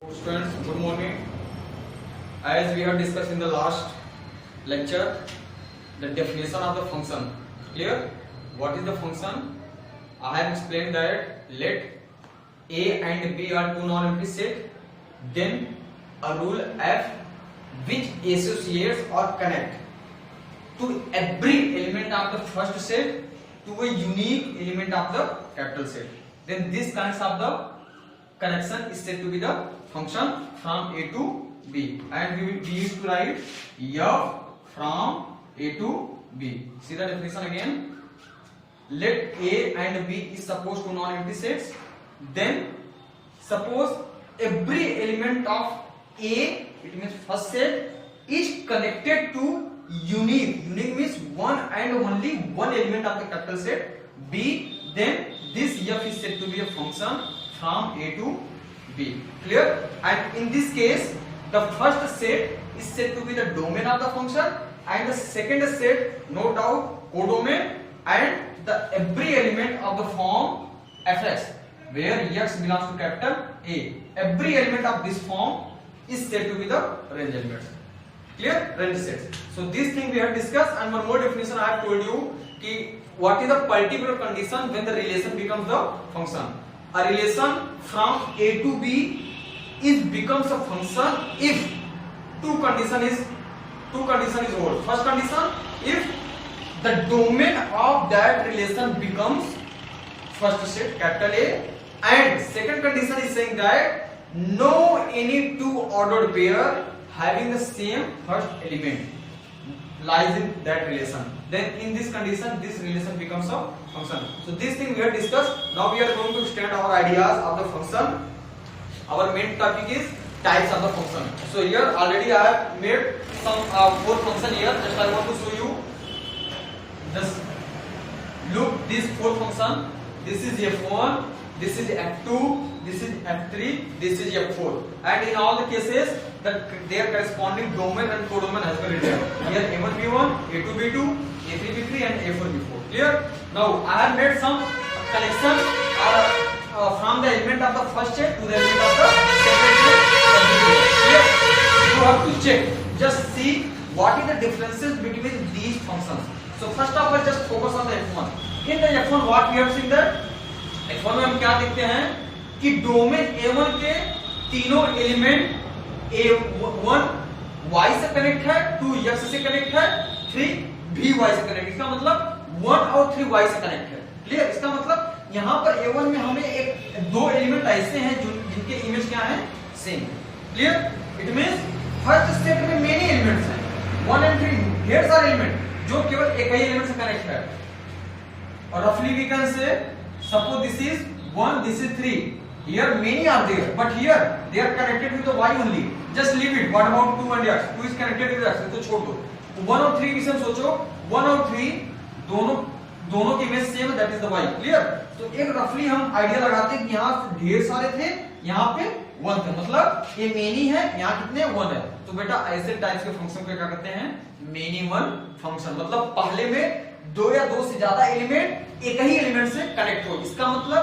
Students, good morning. As we have discussed in the last lecture, the definition of the function. Clear? What is the function? I have explained that let A and B are two non-empty set, then a rule F which associates or connect to every element of the first set to a unique element of the capital set. Then this kinds of the connection is said to be the function from A to B, and we used to write F from A to B. See the definition again. Let A and B is supposed to non-empty sets, then suppose every element of A, it means first set, is connected to unique means one and only one element of the capital set B, then this F is said to be a function from A to B. Clear? And in this case, the first set is said to be the domain of the function, and the second set, no doubt, codomain, and the every element of the form Fx, where x belongs to capital A. Every element of this form is said to be the range elements. Clear? Range sets. So this thing we have discussed, and one more definition I have told you ki what is the particular condition when the relation becomes the function. A relation from A to B becomes a function if two condition is hold. First condition, if the domain of that relation becomes first set capital A, and second condition is saying that no any two ordered pair having the same first element lies in that relation. Then in this condition, this relation becomes a function. So this thing we have discussed. Now we are going to extend our ideas of the function. Our main topic is types of the function. So here already I have made some four function here. Just I want to show you. Just look this four function. This is F1, this is F2, this is F3, this is F4. And in all the cases, their corresponding domain and codomain has been written. Here A1B1, A2B2, A3B3 and A4B4. Clear? Now I have made some collection from the element of the first set to the element of the second set. Clear? You have to check. Just see what is the differences between these functions. So first of all, just focus on the F1. In the F1, what we have seen that F1 में हम क्या देखते हैं कि domain A1 के तीनों element A1 Y से connect है, 2 X से कनेक्ट है, 3 भी Y से कनेक्ट। इसका मतलब 1 और 3 Y से कनेक्ट है। क्लियर? इसका मतलब यहाँ पर A1 में हमें एक दो एलिमेंट ऐसे हैं जिनके इमेज क्या है, same. Clear? It means first set में मेनी एलिमेंट्स हैं, 1 and 3 ढेर सारे एलिमेंट जो केवल एक ही एलिमेंट से कनेक्ट है। और रफली we can say suppose this is 1, this is 3. Here many are there, but here they are connected with the Y only. Just leave it. What about 2 and X? 2 is connected with X, तो छोड़ दो। 1 और 3 विषय सोचो, 1 और 3 दोनों की image same है, that is the Y. Clear? तो एक रफली हम आइडिया लगाते हैं कि यहाँ ढेर सारे थे, यहाँ पे 1 थे, मतलब ये मेनी है, यहाँ कितने 1 है। तो बेटा ऐसे टाइप्स के फंक्शन को क्या कहते हैं, मेनी वन फंक्शन। मतलब पहले में दो या दो से ज्यादा एलिमेंट एक ही एलिमेंट से कनेक्ट हो, इसका मतलब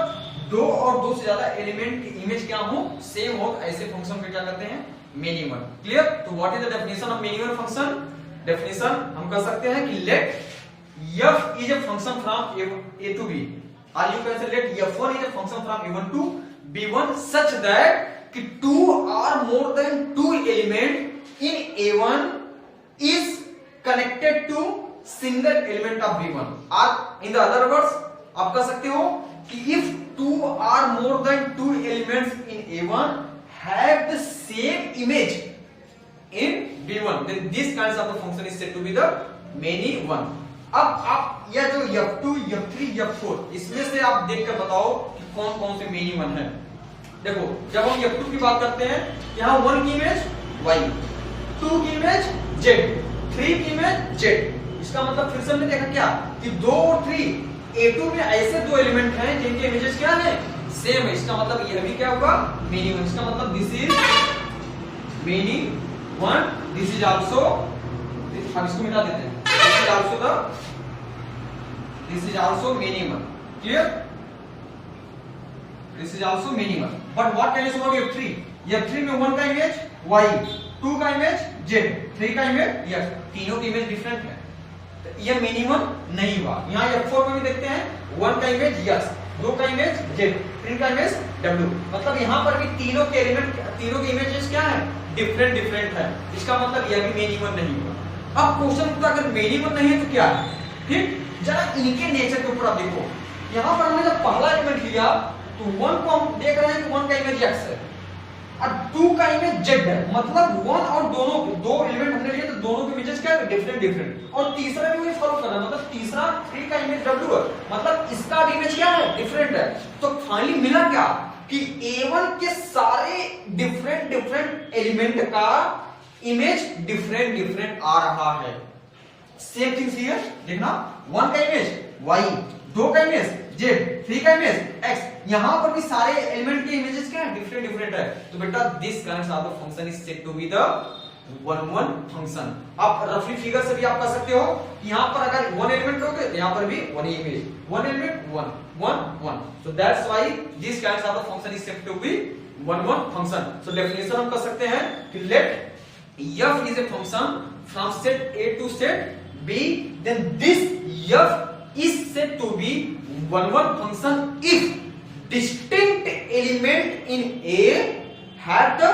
दो और दो से ज्यादा एलिमेंट की इमेज क्या हो, सेम हो, ऐसे फंक्शन को क्या कहते हैं, मेनी वन। क्लियर? तो what is the definition of many one function? Definition हम कह सकते हैं कि late f is a function from A to B, or you can say let f1 is a function from A1 to B1 such that कि 2 or more than 2 element in A1 is connected to single element of B1, or in the other words आप कह सकते हो कि if 2 or more than 2 elements in A1 have the same image in B1, then this kinds of the function is said to be the many one. अब आप यह जो F2, F3, F4 इसमें से आप देखकर बताओ कि कौन कौन से many one है। देखो जब हम F2 की बात करते हैं, यहाँ 1 की इमेज Y, 2 की इमेज Z, 3 की इमेज Z। इसका मतलब फिर से हमने देखा क्या कि 2 और 3 A2 में ऐसे दो एलिमेंट हैं जिनके इमेजेस क्या है, सेम है। इसका मतलब यह भी क्या होगा, मेनी वन। इसका मतलब this is many one, this is also, हम इसको मिटा देते हैं, this is also many one. Clear? This is also many one. But what can you say about F3? F3 में 1 का इमेज y, 2 का इमेज z, 3 का इमेज x, तीनों की इमेज डिफरेंट है, तो ये मिनिमम नहीं हुआ। यहाँ F4 में भी देखते हैं 1 का इमेज x, 2 का इमेज z, 3 का इमेज w, मतलब यहाँ पर भी तीनों के एलिमेंट, तीनों के इमेजेस क्या है, डिफरेंट डिफरेंट है, इसका मतलब यह भी मिनिमम नहीं हुआ। अब क्वेश्चन उठता अगर मिनिमम नहीं है तो क्या है, ठीक, जरा इनके नेचर के ऊपर आप देखो। यहाँ पर हमने जब पहला एलिमेंट लिया तो 1 को हम देख रहे हैं कि 1 का इमेज x है और 2 का इमेज z है, मतलब 1 और दोनों दो एलिमेंट हमने लिए तो दोनों के इमेजेस क्या है, डिफरेंट डिफरेंट, और तीसरा भी वही फॉलो कर रहा है, मतलब तीसरा 3 का इमेज w है, मतलब इसका भी इमेज क्या है, डिफरेंट है। तो फाइनली मिला क्या कि A1 के सारे डिफरेंट डिफरेंट एलिमेंट का इमेज डिफरेंट डिफरेंट आ रहा है। सेम थिंग्स हियर, देखना 1 का इमेज y, 2 का इमेज z, 3 का इमेज x, यहां पर भी सारे एलिमेंट के इमेजेस क्या है, डिफरेंट डिफरेंट है। तो बेटा this kinds of the function is said to be the 1-1 function. आप रफली फिगर से भी आप कर सकते हो, यहां पर अगर 1 एलिमेंट लोगे तो यहां पर भी 1 image, 1 element 1 1 1, so that's why this kinds of the function is said to be 1-1 function. So definition हम कर सकते हैं कि late f is a function from set A to set B, then this f is said to be 1-1 function if distinct element in A have the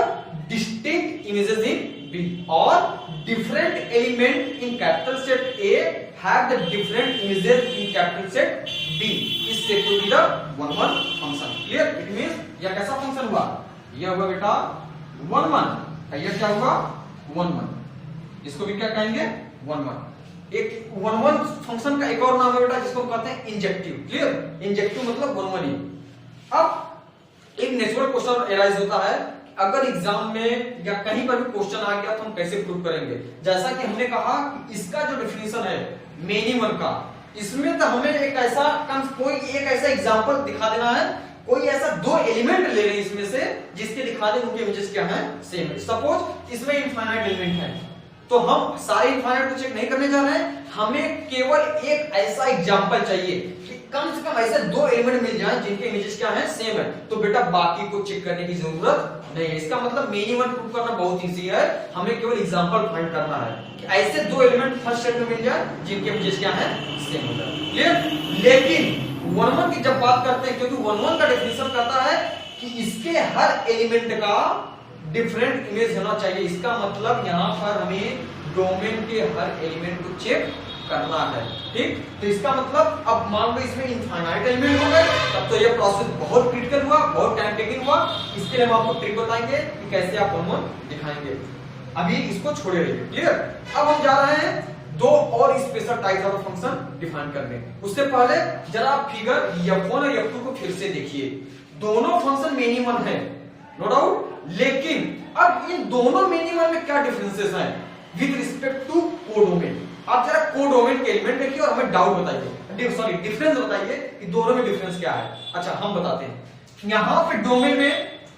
distinct images in B, or different element in capital set A have the different images in capital set B is said to be the 1-1 function. Clear? It means यह कैसा function हुआ, यह हुआ बेटा 1-1, यह क्या हुआ 1-1, इसको भी क्या कहेंगे 1-1। एक 1-1 फंक्शन का एक और नाम है बेटा जिसको कहते हैं इंजेक्टिव। क्लियर? इंजेक्टिव मतलब 1-1 ही। अब एक नेचुरल क्वेश्चन एराइज होता है, अगर एग्जाम में या कहीं पर भी क्वेश्चन आ गया तो हम कैसे प्रूव करेंगे। जैसा कि हमने कहा कि इसका जो डेफिनेशन है मिनिमम का, इसमें तो हमें एक ऐसा कोई एक ऐसा एग्जांपल दिखा देना है, कोई ऐसा 2 एलिमेंट ले लें इसमें से जिसके दिखा दें उनके इमेजेस क्या हैं, सेम है। सपोज इसमें इनफाइनाइट एलिमेंट है तो हम सारे इनफाइनाइट को चेक नहीं करने जा रहे हैं, हमें केवल एक ऐसा एग्जांपल चाहिए कि कम से कम ऐसे 2 एलिमेंट मिल जाएं जिनके इमेजेस क्या हैं, सेम है, तो बेटा बाकी को चेक करने की जरूरत नहीं है। इसका मतलब मिनिमम प्रूव करना बहुत इजी है, हमें केवल एग्जांपल फाइंड करना है कि ऐसे 2 एलिमेंट फर्स्ट सेट में मिल जाए जिनके इमेजेस क्या हैं, सेम हो जाए। क्लियर? लेकिन 1-1 की जब बात करते हैं, क्योंकि 1-1 का डेफिनेशन कहता है कि इसके हर एलिमेंट का डिफरेंट इमेज होना चाहिए। इसका मतलब यहां पर हमें डोमेन के हर एलिमेंट को चेक करना है, ठीक। तो इसका मतलब अब मान लो इसमें इनफाइनाइट एलिमेंट हो गए, तब तो ये प्रोसेस बहुत क्रिटिकल हुआ, बहुत टाइम टेकिंग हुआ। इसके लिए हम आपको ट्रिक बताएंगे कि कैसे आप 1-1 दिखाएंगे। अभी इसको छोड़े रहिए। क्लियर? अब हम जा रहे हैं 2 और special types of function define करने। उससे पहले जरा आप फिगर F1 और F2 को फिर से देखिए। दोनों फंक्शन मिनिमम है, नो डाउट, लेकिन अब इन दोनों मिनिमम में क्या डिफरेंसेस हैं विद रिस्पेक्ट टू कोडोमेन। आप जरा कोडोमेन के एलिमेंट देखिए और हमें डाउट बताइए, सॉरी डिफरेंस बताइए कि दोनों में डिफरेंस क्या है। अच्छा हम बताते हैं। यहां पे डोमेन में,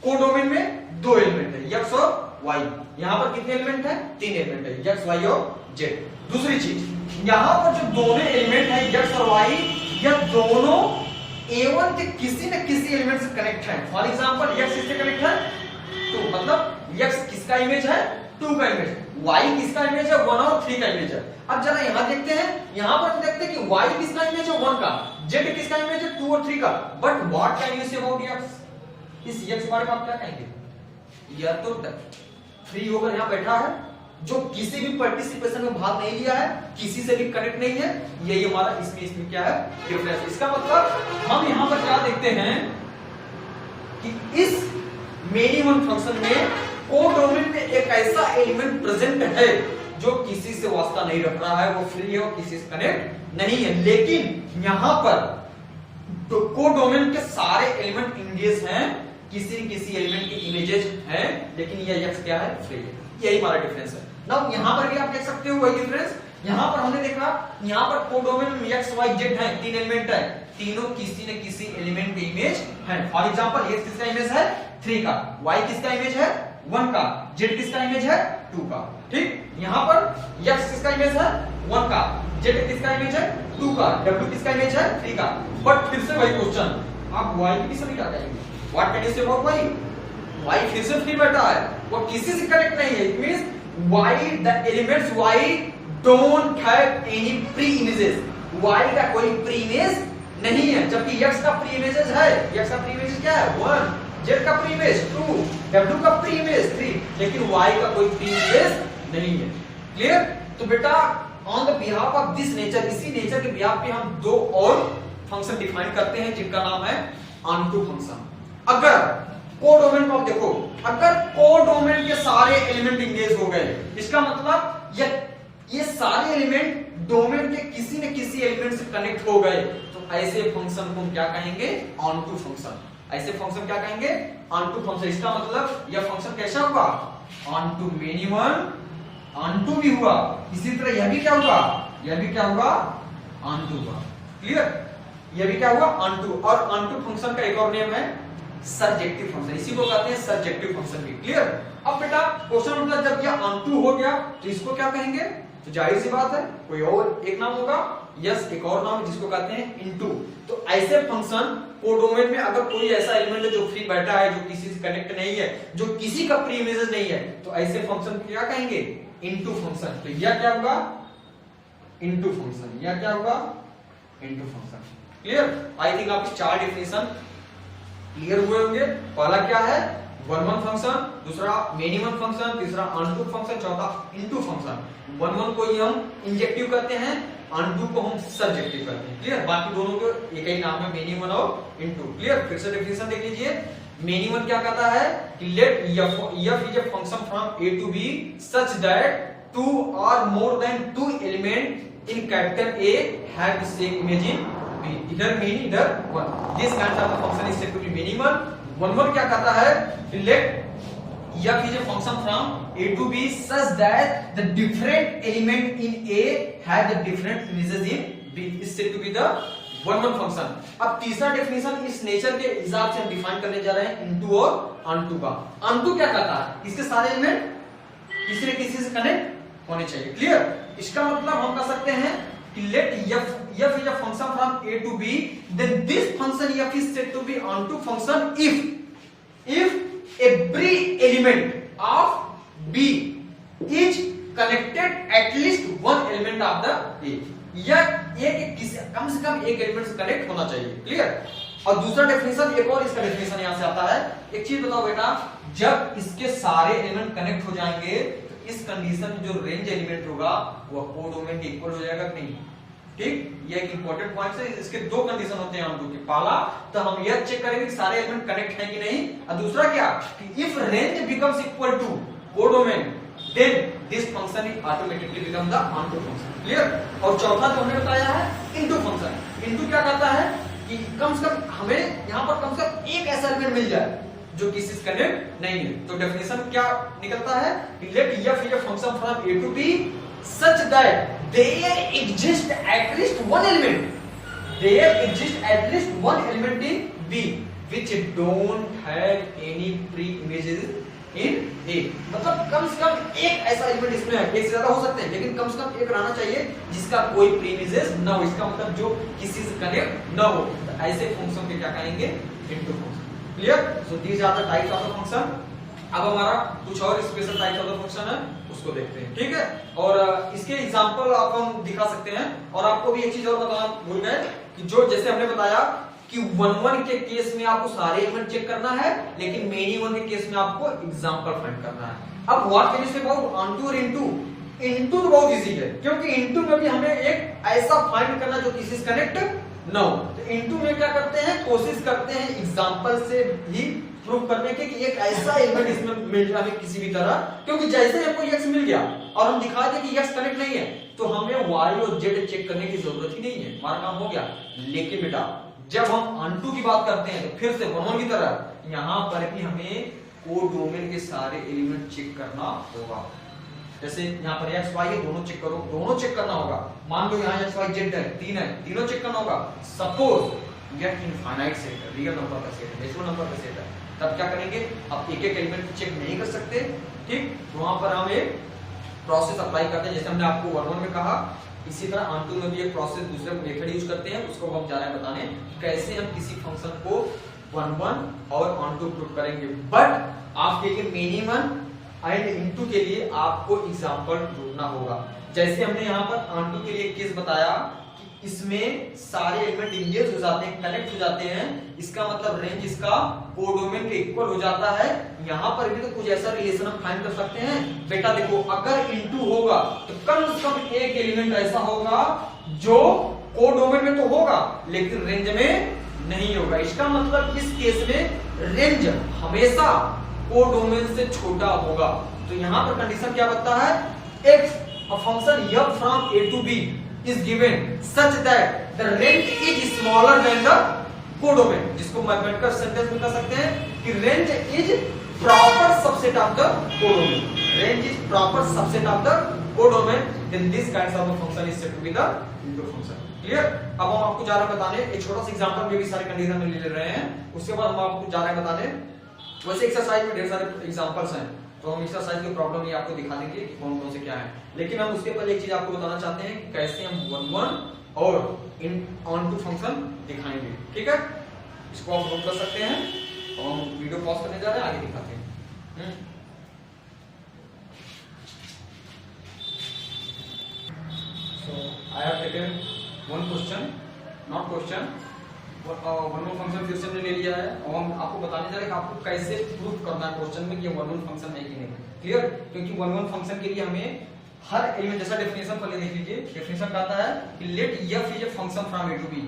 कोडोमेन में 2 एलिमेंट है, x और y। यहां पर कितने एलिमेंट है, 3 एलिमेंट है, x, y और z। दूसरी चीज, यहां पर जो दोनों एलिमेंट है x और y, यह दोनों A1 के किसी न किसी एलिमेंट से कनेक्ट है। फॉर एग्जांपल x इससे कनेक्ट है, तो मतलब x किसका इमेज है, 2 का इमेज, y किसका इमेज है, 1 और 3 का इमेज है। अब जरा यहां देखते हैं, यहां पर हम देखते हैं कि y किसका इमेज है, 1 का, z किसका इमेज है, 2 और 3 का। But what can you say about x? इस x के बारे में आप क्या कहेंगे? यह तो फ्री होकर यहां बैठा है, जो किसी भी पार्टिसिपेशन में भाग नहीं लिया है, किसी से भी कनेक्ट नहीं है, यही हमारा इसमें क्या है, डिफरेंस। इसका मतलब हम यहां पर क्या देखते हैं कि इस मिनिमम फंक्शन में कोडोमेन में एक ऐसा एलिमेंट प्रेजेंट है जो किसी से वास्ता नहीं रख रहा है, वो फ्री है और किसी से कनेक्ट नहीं है। लेकिन यहां पर तो कोडोमेन के सारे एलिमेंट इंगेज हैं, किसी न किसी एलिमेंट के इमेजेस हैं, लेकिन यह x क्या है, फ्री है। यही हमारा डिफरेंस है। नाउ यहां पर भी आप देख सकते हो वही डिफरेंस। यहां पर हमने देखा, यहां पर कोडोमेन में x, y, z है, 3 एलिमेंट है, तीनों किसी न किसी एलिमेंट के इमेज है। फॉर एग्जांपल x किसका इमेज है, 3 का, y किसका इमेज है, 1 का, z किसका इमेज है, 2 का, ठीक। यहां पर x किसका इमेज है, 1 का, z किसका इमेज है, 2 का, w किसका इमेज है, 3 का। बट फिर से वही क्वेश्चन, आप y की भी सभी क्या कहेंगे? What can you say about y? y फिर से फ्री बैठा है, वो किसी से कनेक्ट नहीं है। It means y the elements y don't have any pre images, y का कोई प्री इमेज नहीं है, जबकि x का प्री इमेज है। x का प्री इमेज क्या है 1, z का प्री इमेज 2, w का प्री इमेज 3, लेकिन y का कोई प्री इमेज नहीं है। क्लियर? तो बेटा on the behalf of this nature, इसी नेचर के बिहाफ पे हम दो और फंक्शन डिफाइन करते हैं जिनका नाम है ऑनटू फंक्शन। अगर कोडोमेन को देखो, अगर कोडोमेन के सारे एलिमेंट इंगेज हो गए, इसका मतलब ये सारे एलिमेंट डोमेन के किसी न किसी एलिमेंट से कनेक्ट हो गए, तो ऐसे फंक्शन को हम क्या कहेंगे ऑनटू फंक्शन। ऐसे फंक्शन क्या कहेंगे ऑनटू फंक्शन। इसका मतलब यह फंक्शन कैसा हुआ ऑनटू मेनी वन, ऑनटू भी हुआ, इसी तरह यह भी क्या हुआ, यह भी क्या हुआ ऑनटू हुआ। क्लियर? यह भी क्या हुआ ऑनटू। और ऑनटू फंक्शन का एक और नेम है सरजेक्टिव फंक्शन, इसी को कहते हैं सरजेक्टिव फंक्शन भी। क्लियर? अब बेटा क्वेश्चन उठता जब यह ऑनटू हो गया तो इसको क्या कहेंगे, तो जाहिर सी बात है कोई और एक नाम होगा, यस एक और नाम जिसको कहते हैं इनटू। तो ऐसे फंक्शन कोडोमेन में अगर कोई ऐसा एलिमेंट है जो फ्री बैठा है, जो किसी से कनेक्ट नहीं है, जो किसी का प्री इमेज नहीं है, तो ऐसे फंक्शन को क्या कहेंगे इनटू फंक्शन। तो यह क्या होगा इनटू फंक्शन, यह क्या होगा into function. Clear? I think आपके चार डेफिनेशन क्लियर हुए होंगे। पहला क्या है वन वन फंक्शन, दूसरा मेनी वन फंक्शन, तीसरा ऑनटू फंक्शन, चौथा इनटू फंक्शन। वन वन को ही हम इंजेक्टिव कहते हैं, ऑनटू को हम सबजेक्टिव कहते हैं। क्लियर? बाकी दोनों को एक ही नाम है मेनी वन और इनटू। क्लियर? फिर से डेफिनेशन देख लीजिए। मेनी वन क्या कहता है कि late f is a function from a to b such that two or more than two element in capital A have the same image in B. इधर many इधर one, this kind of function is said to be many one. One one क्या कहता है कि late f is a function from a to b such that the different element in A have the different images in B is said to be the one one function. अब तीसरा definition इस nature के हिसाब से हम define करने जा रहे हैं इनटू और ऑनटू का। ऑनटू क्या कहता है इसके सारे एलिमेंट किसी न किसी से कनेक्ट होने चाहिए। क्लियर? इसका मतलब हम कह सकते हैं कि late f is a function from a to b then this function f is said to be onto function if every element of b is connected at least one element of the a, या एक किसी कम से कम एक element से connect होना चाहिए। Clear? और दूसरा डेफिनेशन एक और इसका डेफिनेशन यहां से आता है। एक चीज बताओ बेटा, जब इसके सारे एलिमेंट कनेक्ट हो जाएंगे तो इस कंडीशन में जो रेंज एलिमेंट होगा वो कोडोमेन के इक्वल हो जाएगा कि नहीं? ठीक, ये एक इंपॉर्टेंट पॉइंट है। इसके दो कंडीशन होते हैं ऑनटू के। पहला तो हम यह चेक करेंगे कि सारे एलिमेंट कनेक्ट हैं कि नहीं, और दूसरा क्या कि if range becomes equal to codomain then this function is automatically become the onto function. Clear? और चौथा जो हमने बताया है into function. into क्या कहता है कि कम से कम हमें यहाँ पर कम से कम एक ऐसा एलिमेंट मिल जाए जो किसी से कनेक्ट नहीं है। तो डेफिनेशन क्या निकलता है let f is a function from a to b such that there exist at least one element in b which don't have any pre-images in A। मतलब कम से कम एक ऐसा एलिमेंट इसमें है, एक से ज्यादा हो सकते हैं लेकिन कम से कम एक रहना चाहिए जिसका कोई प्रीमिसेस ना हो, इसका मतलब जो किसी से कनेक्ट ना हो। तो ऐसे फंक्शन के क्या कहेंगे into function. Clear? So these are the types of the function. अब हमारा कुछ और special types of the function है, उसको देखते हैं। ठीक है? और इसके एग्जांपल आप हम दिखा सकते हैं। और आपको भी एक चीज और बताना भूल गए कि जो जैसे हमने बताया कि वन वन के केस में आपको सारे एलिमेंट चेक करना है, लेकिन मेनी वन के केस में आपको एग्जांपल फाइंड करना है। अब what can you say about onto और इनटू? इनटू तो बहुत इजी है क्योंकि इनटू में भी हमें एक ऐसा फाइंड करना जो किसी से कनेक्ट ना हो। तो इनटू में क्या करते हैं, कोशिश करते हैं एग्जांपल से ही प्रूव करने के कि एक ऐसा एलिमेंट इसमें मिल जाए हमें किसी भी तरह, क्योंकि जैसे हमको x मिल गया और हम दिखा दें कि x कनेक्ट नहीं है तो हमें y और z चेक करने की जरूरत ही नहीं है, हमारा काम हो गया। लेकिन बेटा जब हम ऑनटू की बात करते हैं तो फिर से वन वन की तरह यहां पर भी हमें कोडोमेन के सारे एलिमेंट चेक करना होगा। जैसे यहाँ पर एक्स वाई है, दोनों चेक करो, दोनों चेक करना होगा। मान लो यहाँ एक्स वाई जेड है, तीन है, तीनों चेक करना होगा। सपोज यह इनफाइनाइट सेट है, रियल नंबर का सेट है, नेचुरल नंबर का सेट है, तब क्या करेंगे, अब एक एक एलिमेंट चेक नहीं कर सकते। ठीक, तो वहां पर हम एक प्रोसेस अप्लाई करते हैं, जैसे हमने आपको वन वन में कहा, इसी तरह ऑनटू में भी एक प्रोसेस दूसरे मेथड यूज करते हैं, उसको हम जा रहे हैं बताने कैसे हम किसी फंक्शन को वन वन और ऑनटू प्रूव करेंगे। बट आपके लिए मिनिमम एंड इनटू के लिए आपको एग्जांपल ढूंढना होगा। जैसे हमने यहाँ पर ऑनटू के लिए केस बताया कि इसमें सारे एलिमेंट इंगेज हो जाते हैं, कनेक्ट हो जाते हैं, इसका मतलब रेंज इसका कोडोमेन के इक्वल हो जाता है। यहाँ पर भी तो कुछ ऐसा रिलेशन हम फाइंड कर सकते हैं। बेटा देखो, अगर इनटू होगा तो कम से कम एक एलिमेंट ऐसा होगा जो कोडोमेन में तो होगा लेकिन रेंज में नहीं होगा। इसका मतलब इस केस में रेंज हमेशा कोडोमेन से छोटा होगा। तो यहां पर कंडीशन क्या बताता है, if a function f from a to b is given such that the range is smaller than the codomain, जिसको मैथमेटिकल सेंटेंस में कह सकते हैं कि range is proper subset of the codomain, range is proper subset of the codomain, then this kinds of a function is said to be the integral function। Clear? अब हम आपको जा रहे हैं बताने, एक छोटा सा एग्जांपल में भी सारे कंडीशन में ले रहे हैं, उसके बाद हम आपको जा रहे हैं बताने। वैसे एक्सरसाइज में ढेर सारे एग्जांपल्स हैं, तो हम एक्सरसाइज के प्रॉब्लम ही आपको दिखा देंगे कि कौन कौन से क्या है, लेकिन हम उसके पहले एक चीज आपको बताना चाहते हैं कि कैसे हम 1 1 और इन ऑन टू फंक्शन दिखाएंगे। ठीक है, इसको आप नोट कर सकते हैं और हम वीडियो पॉज करने जा रहे हैं, आगे दिखाते हैं। So I have taken one question, not question, one one function फिर से हमने ले लिया है और हम आपको बताने जा रहे हैं कि आपको कैसे प्रूफ करना है क्वेश्चन में कि ये वन वन फंक्शन है कि नहीं। क्लियर? क्योंकि वन वन फंक्शन के लिए हमें हर एलिमेंट, जैसा डेफिनेशन पहले देख लीजिए, डेफिनेशन कहता है कि late f is a function from a to b,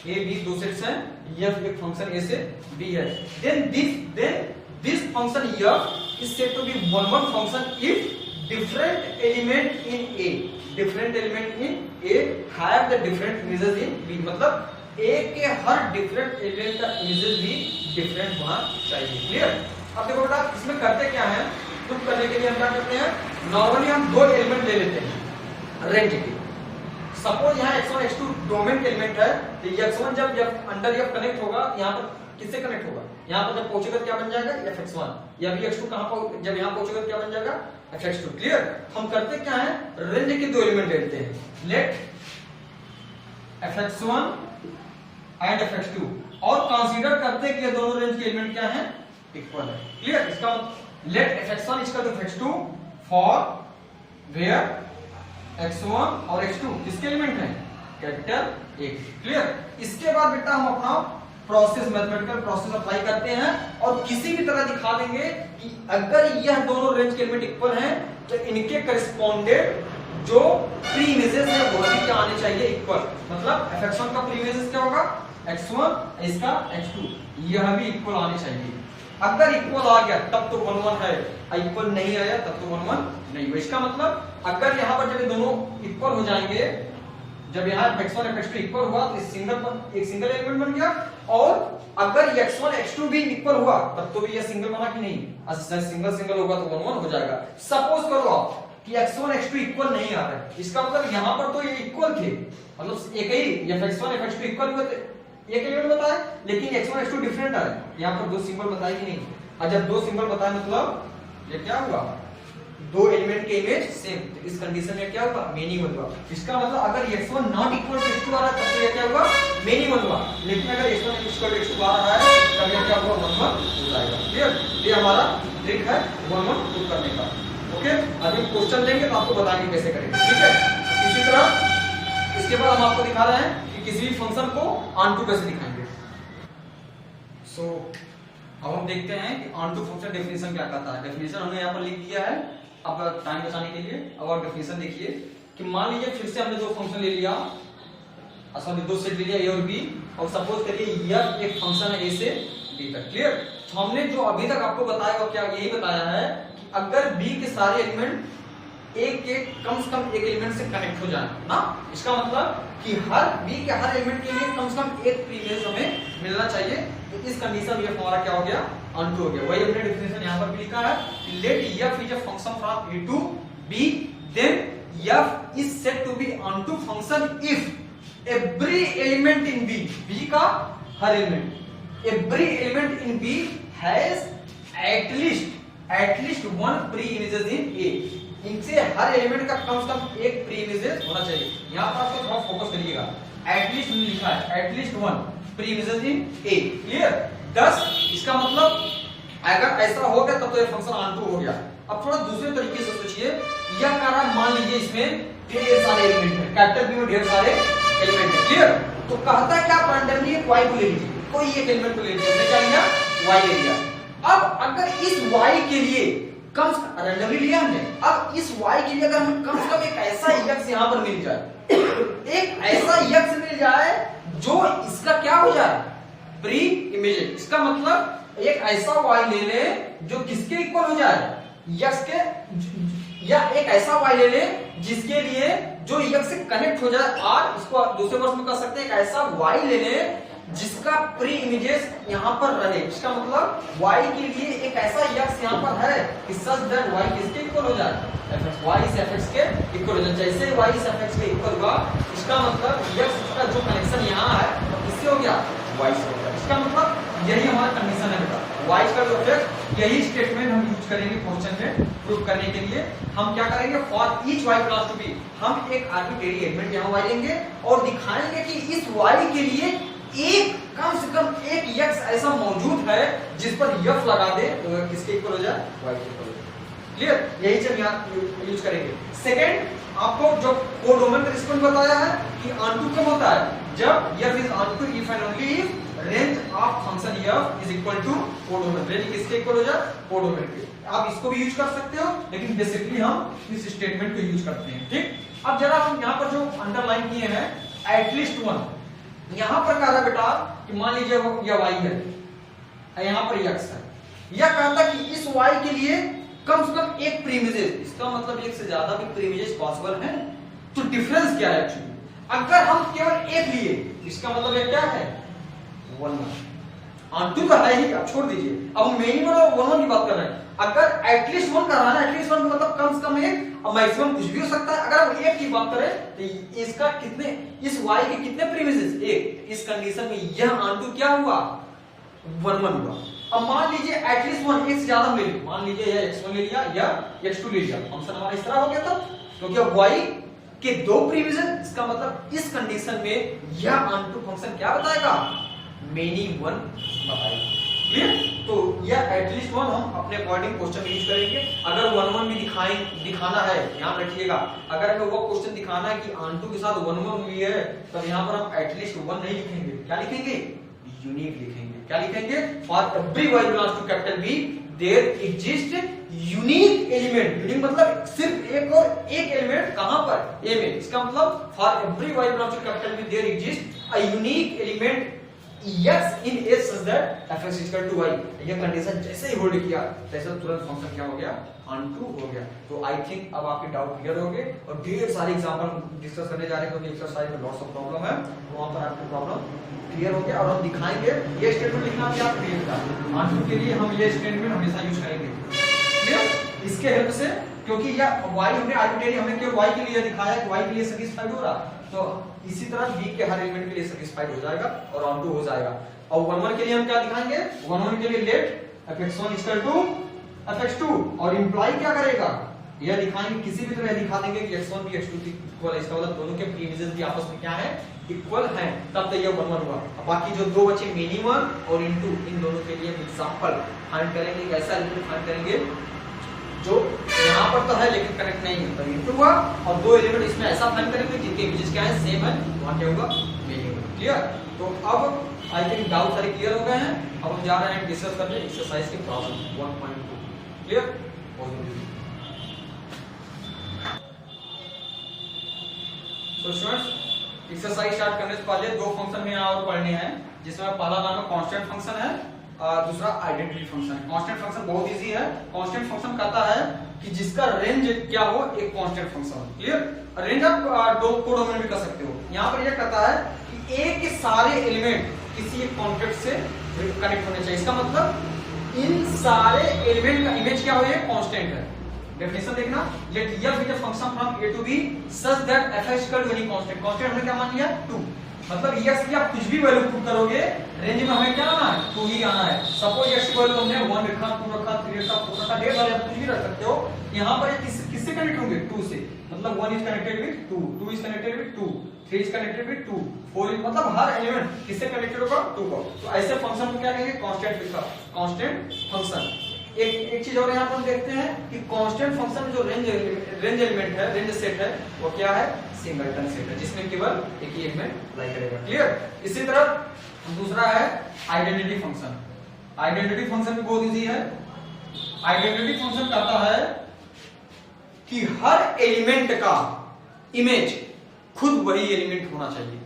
a b दो सेट्स हैं, f एक फंक्शन a से b है, then this function f is said to be one one function if different element in a, different element in a have the different images in b, मतलब a के हर different element का images भी different होना चाहिए। Clear? अब देखो बेटा, इसमें करते क्या है, प्रूफ करने के लिए हम क्या करते हैं, नॉर्मली हम दो एलिमेंट ले लेते हैं रेंज के। सपोज यहाँ x1 x2 डोमेन के एलिमेंट है, तो x1 जब अंडर f कनेक्ट होगा, यहाँ पर किससे कनेक्ट होगा, यहाँ पर जब पहुंचेगा क्या बन जाएगा fx1, या भी x2 कहां पर जब यहाँ पहुंचेगा क्या बन जाएगा fx2। क्लियर? हम करते क्या है, रेंज के दो एलिमेंट लेते हैं, लेट fx1 एंड fx2 और कंसीडर करते कि ये दोनों रेंज के एलिमेंट क्या हैं, इक्वल है। क्लियर? इसका let fx1 equal to fx2 for where x1 और x2 किसके एलिमेंट हैं, कैपिटल A। क्लियर? इसके बाद बेटा हम अपना प्रोसेस, मैथमेटिकल प्रोसेस अप्लाई करते हैं और किसी भी तरह दिखा देंगे कि अगर यह दोनों रेंज के एलिमेंट इक्वल हैं तो इनके करिस्पोंडेंट जो प्री इमेजेस है वो भी क्या आने चाहिए, इक्वल। मतलब fx1 का प्री इमेजेस क्या होगा, x1, इसका x2, यह भी इक्वल आने चाहिए। अगर इक्वल आ गया तब तो 1 1 है, इक्वल नहीं आया तब तो 1 1 नहीं हुआ। इसका मतलब अगर यहाँ पर जब ये दोनों इक्वल हो जाएंगे, जब यहाँ fx1 fx2 इक्वल हुआ तो एक सिंगल एलिमेंट बन गया, और अगर x1 x2 भी इक्वल हुआ तब तो भी ये सिंगल बना कि नहीं, सिंगल होगा तो 1 1 हो जाएगा। सपोज करो आप कि x1 x2 इक्वल नहीं आ रहा है, इसका मतलब यहाँ पर तो ये इक्वल थे, मतलब एक ही fx1 fx2 इक्वल हुए थे, एक एलिमेंट बताया, लेकिन x1 x2 डिफरेंट आए, यहाँ पर दो सिंबल बताए कि नहीं, और जब दो सिंबल बताए मतलब ये क्या हुआ, दो एलिमेंट के इमेज सेम, तो इस कंडीशन में क्या हुआ, मिनिमम हुआ। इसका मतलब अगर x1 not equal to x2 आ रहा है तब तो ये क्या हुआ, मिनिमम हुआ, लेकिन अगर x1 इक्वल टू x2 आ रहा है तब ये क्या हुआ, 1 1 हो जाएगा। क्लियर? ये हमारा ट्रिक है 1 1 प्रूव करने का। ओके, अभी क्वेश्चन लेंगे तो आपको बताएंगे कैसे करेंगे। ठीक है? इसी तरह इसके बाद हम आपको दिखा रहे हैं कि किसी भी फंक्शन को ऑन टू कैसे दिखाएंगे। सो अब हम देखते हैं कि ऑन टू फंक्शन डेफिनेशन क्या कहता है। डेफिनेशन हमने यहाँ पर लिख दिया है आपका टाइम बचाने के लिए। अब आप डेफिनेशन देखिए कि मान लीजिए फिर से हमने दो फंक्शन ले लिया, सॉरी दो सेट ले लिया a और b, और सपोज करिए यह एक फंक्शन है a से b तक। क्लियर? तो हमने जो अभी तक आपको बताया वो क्या, यही बताया है कि अगर b के सारे एलिमेंट एक कम से कम एक एलिमेंट से कनेक्ट हो जाए ना, इसका मतलब कि हर b के हर एलिमेंट के लिए कम से कम एक प्रीमियस हमें मिलना चाहिए। तो इस कंडीशन में हमारा क्या हो गया, ऑन टू हो गया। वही हमने डेफिनेशन यहाँ पर भी लिखा है कि late f is a function from a to b, then f is said to be onto function if every element in b, b का हर element, every element in B has at least one pre-images in A। इनसे हर element का कम से कम एक pre images होना चाहिए। यहाँ पर आपको थोड़ा फोकस करिएगा, एटलीस्ट लिखा है, at least one pre images in A। Clear? 10, इसका मतलब अगर ऐसा हो गया तब तो ये फंक्शन ऑन टू हो गया। अब थोड़ा दूसरे तरीके से सोचिए, यह कह रहा मान लीजिए इसमें ढेर सारे एलिमेंट है, कैपिटल बी में ढेर सारे एलिमेंट है, क्लियर। तो कहता है कि आप रैंडमली एक y को ले लीजिए, कोई एक एलिमेंट को ले लीजिए, हमने क्या लिया y ले लिया। अब अगर इस y के लिए कम रैंडमली लिया हमने, अब इस y के लिए अगर हम कम से कम एक ऐसा x यहां पर मिल जाए, एक ऐसा x मिल जाए जो इसका क्या हो जाए प्री इमेज, इसका मतलब एक ऐसा y ले ले जो किसके इक्वल हो जाए x के, या एक ऐसा y ले ले जिसके लिए जो x से कनेक्ट हो जाए, और इसको दूसरे वर्ष में कर सकते हैं एक ऐसा y ले ले जिसका प्री इमेजेस यहां पर रहे। इसका मतलब y के लिए एक ऐसा x यहां पर है कि सच दैट y किसके इक्वल हो जाए, y इस fx के इक्वल हो जाए। जैसे y इस fx के इक्वल हुआ, इसका मतलब x का जो कनेक्शन यहां है वो किससे हो गया y से हो गया। इसका मतलब यही हमारा कंडीशन है बेटा, y का जो है यही स्टेटमेंट हम यूज करेंगे क्वेश्चन में प्रूव करने के लिए। हम क्या करेंगे, for each y belongs to b, हम एक आर्बिट्रेरी एलिमेंट यहां y लेंगे और दिखाएंगे कि इस y के लिए एक कम से कम एक x ऐसा मौजूद है जिस पर f लगा दे तो किसके इक्वल हो जाए y के इक्वल हो जाए। क्लियर, यही चीज यहां यूज करेंगे। सेकंड, आपको जो कोडोमेन का रिस्पॉन्स बताया है कि ऑनटू कब होता है, जब f is onto if and only if range of function f is equal to codomain, range किसके इक्वल हो जाए कोडोमेन के। आप इसको भी यूज कर सकते हो, लेकिन बेसिकली हम इस स्टेटमेंट को यूज करते हैं, ठीक। अब जरा हम यहां पर जो अंडरलाइन किए हैं एटलीस्ट वन, यहां पर कह रहा बेटा कि मान लीजिए वो यह y है, यहां पर x है, यह कहता कि इस y के लिए कम से कम एक प्रीमिजेस, इसका मतलब एक से ज्यादा भी प्रीमिजेस पॉसिबल है। तो डिफरेंस क्या है एक्चुअली, अगर हम केवल एक लिए इसका मतलब ये क्या है 1 ऑनटू तो है ही, आप छोड़ दीजिए, अब हम मिनिमम और 1 की बात कर रहे हैं। अगर एटलीस्ट 1 कर रहा है, एटलीस्ट 1 मतलब कम से कम एक, अब मैक्सिमम कुछ भी हो सकता है। अगर हम एक की बात करें तो इसका कितने, इस y के कितने प्रीमिसेस एक, इस कंडीशन में यह ऑनटू क्या हुआ 1 हुआ। अब मान लीजिए एटलीस्ट 1, एक से ज्यादा ले ली, मान लीजिए यह x1 ले लिया या x2 ले लिया, फंक्शन हमारा इस तरह हो गया था क्योंकि अब y के दो प्रीमिसेस, इसका मतलब इस कंडीशन में यह ऑनटू फंक्शन क्या बताएगा मेनी 1 बताएगा। क्लियर, तो यह एटलीस्ट 1 हम अपने अकॉर्डिंग क्वेश्चन यूज करेंगे। अगर 1 भी दिखाना है, ध्यान रखिएगा, अगर हमें वो क्वेश्चन दिखाना है कि ऑनटू के साथ 1 भी है तो यहां पर हम एटलीस्ट 1 नहीं लिखेंगे, क्या लिखेंगे यूनिक लिखेंगे। क्या लिखेंगे, for every y belongs to capital B there exist unique element, unique मतलब सिर्फ एक और एक एलिमेंट कहां पर a में, इसका मतलब for every y belongs to capital B there exist a unique element x in A such that f is equal to y। ये कंडीशन जैसे ही होल्ड किया तैसे तुरंत फंक्शन क्या हो गया ऑनटू हो गया। तो आई थिंक अब आपके डाउट क्लियर हो गए और ढेर सारे एग्जांपल हम डिस्कस करने जा रहे हैं क्योंकि एक्सरसाइज में लॉट्स ऑफ प्रॉब्लम है, वहां पर आपकी प्रॉब्लम क्लियर हो गया और हम दिखाएंगे ये स्टेटमेंट लिखना भी आप क्लियर कर ऑनटू के लिए हम ये स्टेटमेंट हमेशा यूज करेंगे। क्लियर, इसके हेल्प से, क्योंकि यह y हमने आर्बिट्रेरी, हमने केवल y के लिए दिखाया कि y के लिए सेटिस्फाइड हो रहा, तो इसी तरह b के हर एलिमेंट के लिए सेटिस्फाइड हो जाएगा और ऑनटू हो जाएगा। और 1 के लिए हम क्या दिखाएंगे, 1 के लिए late fx1 equal to fx2 और इंप्लाई क्या करेगा, यह दिखाएंगे, किसी भी तरह दिखा देंगे कि x1 भी x2 की इक्वल है, इसका मतलब दोनों के प्रीमिसेस भी आपस में क्या है इक्वल हैं, तब तो ये 1 हुआ। अब बाकी जो दो बचे मिनिमम और इनटू, इन दोनों के लिए एग्जांपल फाइंड करेंगे, कैसा एलिमेंट फाइंड करेंगे जो यहाँ पर तो है लेकिन कनेक्ट नहीं है, तो इनटू हुआ, और दो एलिमेंट इसमें ऐसा फाइंड करेंगे जिनके इमेजेस क्या है सेम है, वहां क्या होगा मिनिमम। क्लियर, तो अब आई थिंक डाउट सारे क्लियर हो गए हैं। अब हम जा रहे हैं डिस्कस करने एक्सरसाइज के प्रॉब्लम 1.2। क्लियर, तो स्टूडेंट्स एक्सरसाइज स्टार्ट करने से पहले दो फंक्शन में यहाँ और पढ़ने हैं, जिसमें पहला नाम है कांस्टेंट फंक्शन है, दूसरा आइडेंटिटी फंक्शन है। कांस्टेंट फंक्शन बहुत इजी है। कांस्टेंट फंक्शन कहता है कि जिसका रेंज क्या हो, एक कांस्टेंट फंक्शन हो। क्लियर, रेंज आप दो डोमेन भी कर सकते हो। यहाँ पर यह कहता है कि ए के सारे एलिमेंट किसी एक कॉन्टेक्ट से कनेक्ट होने चाहिए, इसका मतलब इन सारे एलिमेंट का इमेज क्या हो, ये कांस्टेंट है। डेफिनेशन देखना, late f is a function from a to b such that f is equal to any constant। Constant हमने क्या मान लिया 2, मतलब x की आप कुछ भी वैल्यू पुट करोगे रेंज में हमें क्या आना है 2 ही आना है। सपोज x की वैल्यू हमने 1 रखा, 2 रखा, 3 रखा, 4 रखा, ढेर सारे आप कुछ भी रख सकते हो। यहां पर ये किससे कनेक्ट होंगे 2 से, मतलब 1 is connected with 2, 2 is connected with 2, 3 is connected with 2, 4 is मतलब हर एलिमेंट किससे कनेक्टेड होगा 2 को। तो ऐसे फंक्शन को क्या कहेंगे कांस्टेंट फंक्शन। एक चीज और यहाँ पर हम देखते हैं कि कांस्टेंट फंक्शन जो रेंज एलिमेंट है, रेंज सेट है, वो क्या है सिंगलटन सेट है, जिसमें केवल एक ही एलिमेंट अप्लाई करेगा। क्लियर। इसी तरह दूसरा है आइडेंटिटी फंक्शन। आइडेंटिटी फंक्शन भी बहुत इजी है। आइडेंटिटी फंक्शन कहता है कि हर एलिमेंट का इमेज खुद वही एलिमेंट होना चाहिए।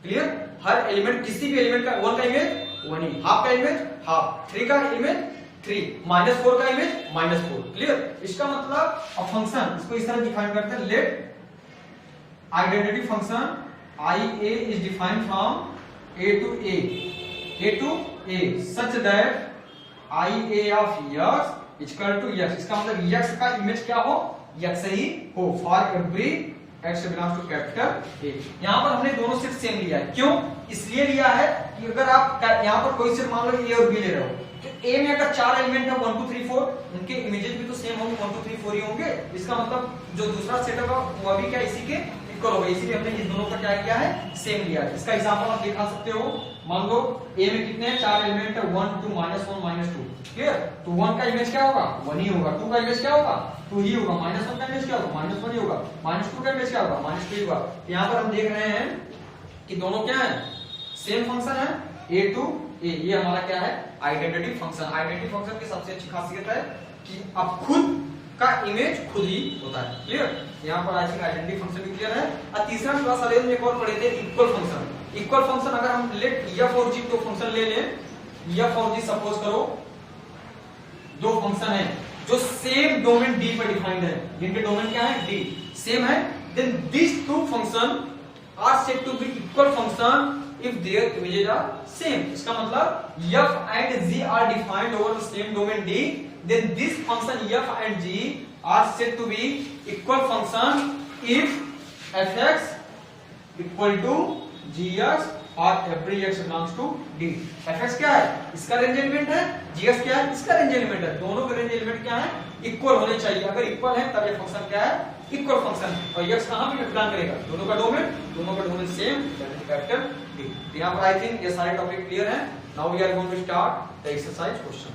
क्लियर। हर एलिमेंट, किसी भी एलिमेंट का 1 का इमेज 1 ही, हाफ का इमेज हाफ, 3 का इमेज 3, -4 का इमेज -4। क्लियर। इसका मतलब अ फंक्शन, इसको इस तरह डिफाइन करते हैं, let identity function IA is defined from A to A such that IA of x is equal to x। इसका मतलब x का इमेज क्या हो, x ही हो, for every x belongs to capital A। यहाँ पर हमने दोनों सेट सेम लिया है। क्यों? इसलिए लिया है कि अगर आप यहाँ पर कोई सेट मान लो A और B ले रहे हो, तो A में अगर 4 एलिमेंट है 1 2 3 4, उनके इमेजेस भी तो सेम होंगे, 1 2 3 4 ही होंगे। इसका मतलब जो दूसरा सेट होगा वो भी क्या इसी के इक्वल होगा, इसीलिए हमने इन दोनों का क्या किया है सेम लिया है। इसका एग्जांपल आप दिखा सकते हो। मान लो A में कितने हैं 4 एलिमेंट है 1 2 -1 -2। क्लियर। तो 1 का इमेज क्या होगा 1 ही होगा, 2 का इमेज क्या होगा 2 ही होगा, -1 का इमेज क्या होगा -1 ही होगा, -2 का इमेज क्या होगा -2 ही होगा। यहाँ पर हम देख रहे हैं कि दोनों क्या है सेम फंक्शन है A to A। ये हमारा क्या है आइडेंटिटी फंक्शन। आइडेंटिटी फंक्शन की सबसे अच्छी खासियत है कि अब खुद का इमेज खुद ही होता है। क्लियर। यहाँ पर आई थिंक आइडेंटिटी फंक्शन भी क्लियर है। और तीसरा क्लास वाले में एक और पढ़े थे इक्वल फंक्शन। इक्वल फंक्शन अगर हम लेट f और g तो फंक्शन ले लें, f और g सपोज करो दो फंक्शन है जो सेम डोमेन D पर डिफाइंड है, जिनके डोमेन क्या है D सेम है, then this two function are said to be equal function if their images are same। इसका मतलब f and g are defined over the same domain D, then this function f and g are said to be equal function if fx equal to gx or every x belongs to D। fx क्या है इसका range element है, gx क्या है इसका range element है। दोनों के रेंज एलिमेंट क्या है इक्वल होने चाहिए। अगर इक्वल है तब ये फंक्शन क्या है इक्वल फंक्शन। और x कहां पे बिलोंग करेगा दोनों का domain same, that is capital D। यहां पर आई थिंक ये सारे टॉपिक क्लियर है। Now we are going to start the exercise question.